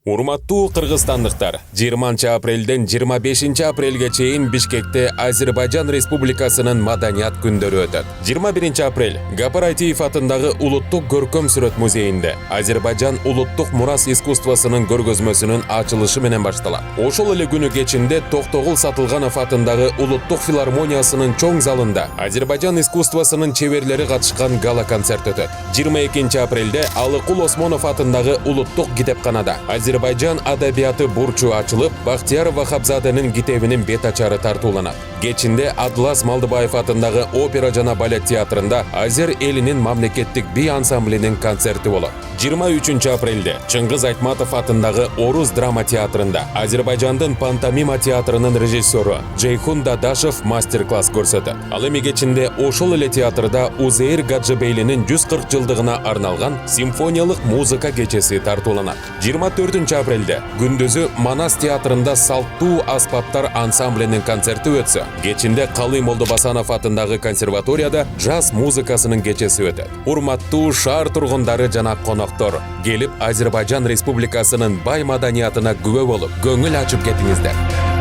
Урматтуу кыргызстандыктар, 20 апрелден 25 апрелге чейин Бишкекте Азербайжан Республикасынын маданият күндөрү өтөт. 21 апрель Гапар Айтиев атындагы Улуттук көркөм сүрөт музейинде Азербайжан улуттук мурас искусствосунун көргөзмөсүнүн ачылышы менен башталат. Ошол эле күнү кечинде Токтогул Сатылганов атындагы Улуттук филармониясынын чоң залында Азербайжан искусствосунун чеберлери катышкан гала-концерт өтөт. 22 апрелде Алыкул Осмонов атындагы Улуттук китепканада Азербайжан адабияты бурчу ачылып, Бахтияр Вахабзаденин китебинин бет ачары тартууланат. Кечинде Адлас Малдыбаев атындагы опера жана балет театрында Азер элинин мамлекеттик би ансамблинин концерти болот. 23 апрелде Чыңгыз Айтматов атындагы Орус драма театрында Азербайжандын пантомима театрынын режиссеру Джейхун Дадашев мастер-класс көрсөтөт. Ал эми кечинде ошол эле театрда Узейр Гаджыбейлинин 140 жылдыгына арналган симфониялык музыка кечеси тартууланат. 24 апрелде күндүзү Манас театрында салттуу аспаптар ансамблинин концерти өтсө, кечинде Калый Молдобасанов атындагы консерваторияда жаз музыкасынын кечеси өтөт. Урматтуу шаар тургундары жана коноктор, келип Азербайжан Республикасынын бай маданиятына күбө болуп, көңүл ачып кетиңиздер.